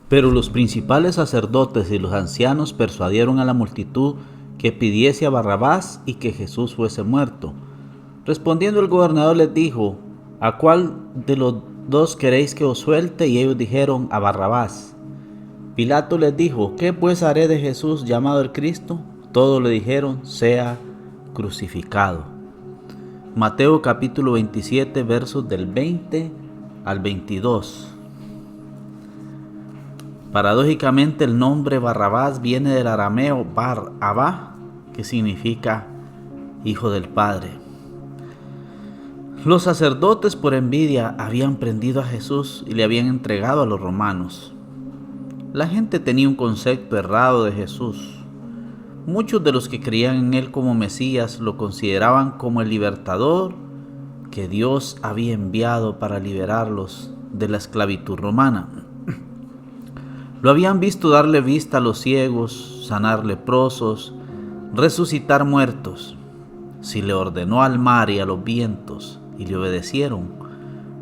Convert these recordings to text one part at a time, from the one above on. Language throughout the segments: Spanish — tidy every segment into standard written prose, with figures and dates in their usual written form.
Pero los principales sacerdotes y los ancianos persuadieron a la multitud que pidiese a Barrabás y que Jesús fuese muerto. Respondiendo el gobernador les dijo: ¿A cuál de los dos queréis que os suelte? Y ellos dijeron: a Barrabás. Pilato les dijo: ¿qué pues haré de Jesús llamado el Cristo? Todos le dijeron: sea crucificado. Mateo capítulo 27, versos del 20 al 22. Paradójicamente, el nombre Barrabás viene del arameo Bar Abba, que significa hijo del Padre. Los sacerdotes, por envidia, habían prendido a Jesús y le habían entregado a los romanos. La gente tenía un concepto errado de Jesús. Muchos de los que creían en él como Mesías lo consideraban como el libertador que Dios había enviado para liberarlos de la esclavitud romana. Lo habían visto darle vista a los ciegos, sanar leprosos, resucitar muertos. Si le ordenó al mar y a los vientos y le obedecieron,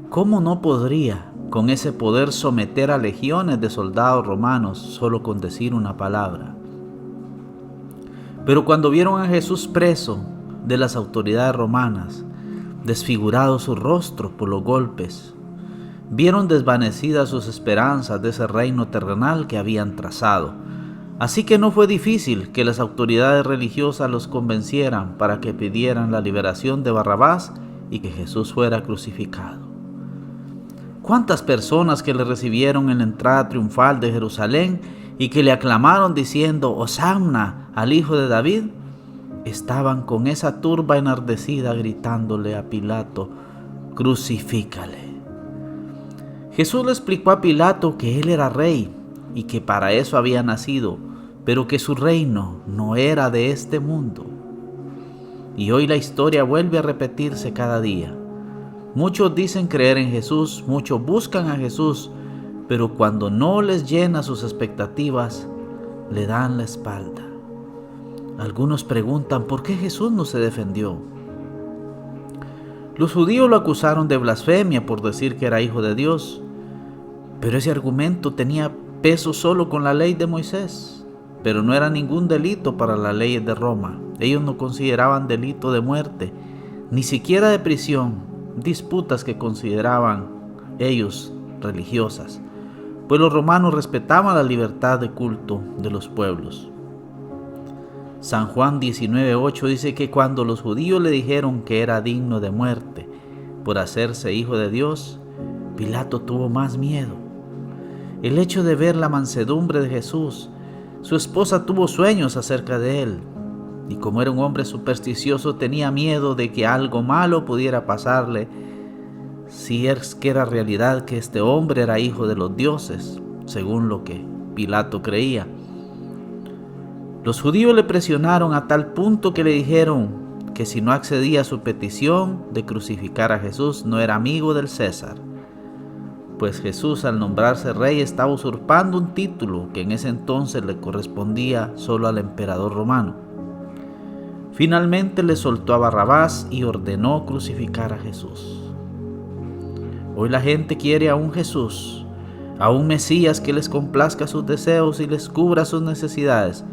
¿cómo no podría con ese poder someter a legiones de soldados romanos solo con decir una palabra? Pero cuando vieron a Jesús preso de las autoridades romanas, desfigurado su rostro por los golpes, vieron desvanecidas sus esperanzas de ese reino terrenal que habían trazado. Así que no fue difícil que las autoridades religiosas los convencieran para que pidieran la liberación de Barrabás y que Jesús fuera crucificado. ¿Cuántas personas que le recibieron en la entrada triunfal de Jerusalén y que le aclamaron diciendo: Hosanna al Hijo de David, estaban con esa turba enardecida gritándole a Pilato: crucifícale? Jesús le explicó a Pilato que él era rey y que para eso había nacido, pero que su reino no era de este mundo. Y hoy la historia vuelve a repetirse cada día. Muchos dicen creer en Jesús, muchos buscan a Jesús, pero cuando no les llena sus expectativas, le dan la espalda. Algunos preguntan: ¿por qué Jesús no se defendió? Los judíos lo acusaron de blasfemia por decir que era hijo de Dios, pero ese argumento tenía peso solo con la ley de Moisés, pero no era ningún delito para las leyes de Roma. Ellos no consideraban delito de muerte, ni siquiera de prisión, disputas que consideraban ellos religiosas, pues los romanos respetaban la libertad de culto de los pueblos. San Juan 19:8 dice que cuando los judíos le dijeron que era digno de muerte por hacerse hijo de Dios, Pilato tuvo más miedo. El hecho de ver la mansedumbre de Jesús, su esposa tuvo sueños acerca de él, y como era un hombre supersticioso, tenía miedo de que algo malo pudiera pasarle si es que era realidad que este hombre era hijo de los dioses, según lo que Pilato creía. Los judíos le presionaron a tal punto que le dijeron que si no accedía a su petición de crucificar a Jesús, no era amigo del César, pues Jesús, al nombrarse rey, estaba usurpando un título que en ese entonces le correspondía solo al emperador romano. Finalmente le soltó a Barrabás y ordenó crucificar a Jesús. Hoy la gente quiere a un Jesús, a un Mesías que les complazca sus deseos y les cubra sus necesidades,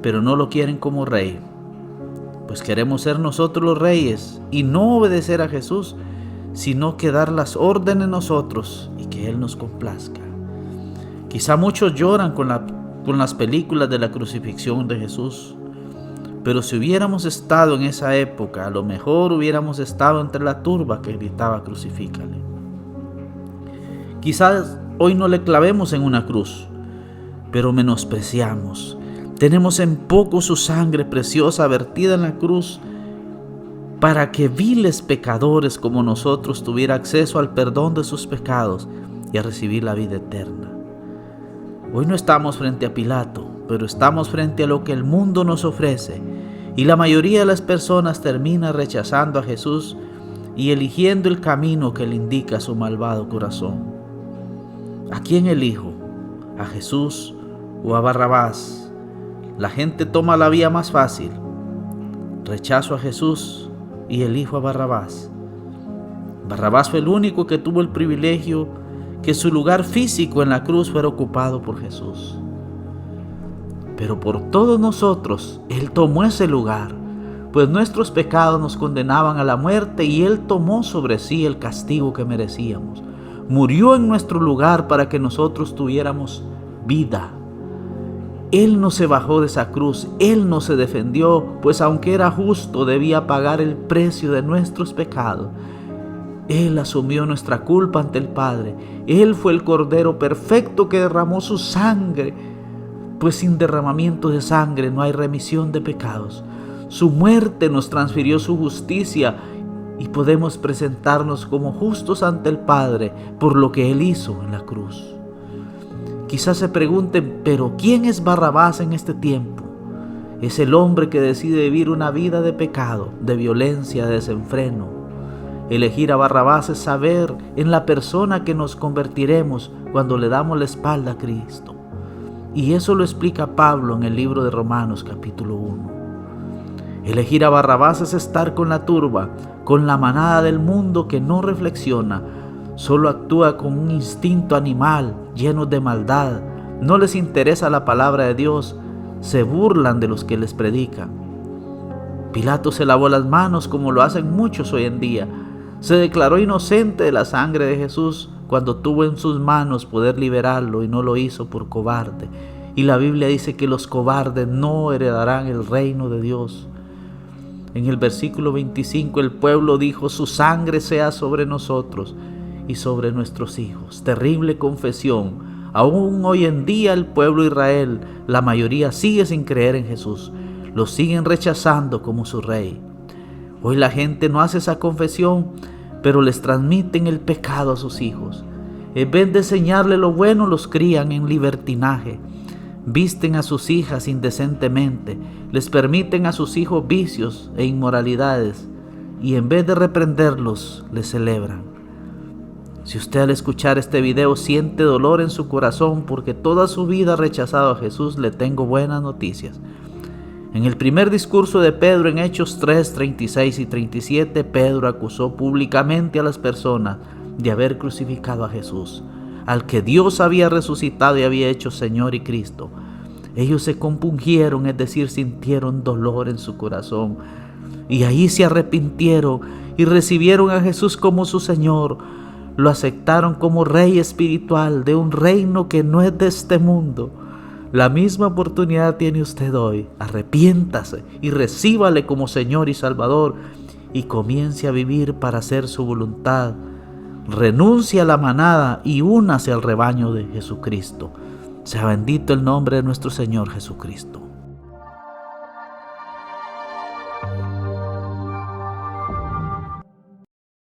pero no lo quieren como rey, pues queremos ser nosotros los reyes y no obedecer a Jesús, sino que dar las órdenes nosotros y que Él nos complazca. Quizá muchos lloran con las películas de la crucifixión de Jesús, pero si hubiéramos estado en esa época, a lo mejor hubiéramos estado entre la turba que gritaba: crucifícale. Quizás hoy no le clavemos en una cruz, pero menospreciamos. Tenemos en poco su sangre preciosa vertida en la cruz para que viles pecadores como nosotros tuviera acceso al perdón de sus pecados y a recibir la vida eterna. Hoy no estamos frente a Pilato, pero estamos frente a lo que el mundo nos ofrece, y la mayoría de las personas termina rechazando a Jesús y eligiendo el camino que le indica su malvado corazón. ¿A quién elijo? ¿A Jesús o a Barrabás? La gente toma la vía más fácil. Rechazo a Jesús y elijo a Barrabás. Barrabás fue el único que tuvo el privilegio que su lugar físico en la cruz fuera ocupado por Jesús. Pero por todos nosotros, Él tomó ese lugar, pues nuestros pecados nos condenaban a la muerte y Él tomó sobre sí el castigo que merecíamos. Murió en nuestro lugar para que nosotros tuviéramos vida. Él no se bajó de esa cruz, Él no se defendió, pues aunque era justo, debía pagar el precio de nuestros pecados. Él asumió nuestra culpa ante el Padre. Él fue el Cordero perfecto que derramó su sangre, pues sin derramamiento de sangre no hay remisión de pecados. Su muerte nos transfirió su justicia y podemos presentarnos como justos ante el Padre por lo que Él hizo en la cruz. Quizás se pregunten, ¿pero quién es Barrabás en este tiempo? Es el hombre que decide vivir una vida de pecado, de violencia, de desenfreno. Elegir a Barrabás es saber en la persona que nos convertiremos cuando le damos la espalda a Cristo. Y eso lo explica Pablo en el libro de Romanos capítulo 1. Elegir a Barrabás es estar con la turba, con la manada del mundo que no reflexiona, solo actúa con un instinto animal lleno de maldad, no les interesa la palabra de Dios, se burlan de los que les predican. Pilato se lavó las manos como lo hacen muchos hoy en día. Se declaró inocente de la sangre de Jesús cuando tuvo en sus manos poder liberarlo y no lo hizo por cobarde. Y la Biblia dice que los cobardes no heredarán el reino de Dios. En el versículo 25 el pueblo dijo: su sangre sea sobre nosotros y sobre nuestros hijos. Terrible confesión. Aún hoy en día el pueblo de Israel, la mayoría sigue sin creer en Jesús. Lo siguen rechazando como su rey. Hoy la gente no hace esa confesión, pero les transmiten el pecado a sus hijos. En vez de enseñarle lo bueno, los crían en libertinaje. Visten a sus hijas indecentemente, les permiten a sus hijos vicios e inmoralidades, y en vez de reprenderlos, les celebran. Si usted al escuchar este video siente dolor en su corazón porque toda su vida ha rechazado a Jesús, le tengo buenas noticias. En el primer discurso de Pedro en Hechos 3, 36 y 37, Pedro acusó públicamente a las personas de haber crucificado a Jesús, al que Dios había resucitado y había hecho Señor y Cristo. Ellos se compungieron, es decir, sintieron dolor en su corazón, y ahí se arrepintieron y recibieron a Jesús como su Señor. Lo aceptaron como Rey espiritual de un reino que no es de este mundo. La misma oportunidad tiene usted hoy. Arrepiéntase y recíbale como Señor y Salvador y comience a vivir para hacer su voluntad. Renuncie a la manada y únase al rebaño de Jesucristo. Sea bendito el nombre de nuestro Señor Jesucristo.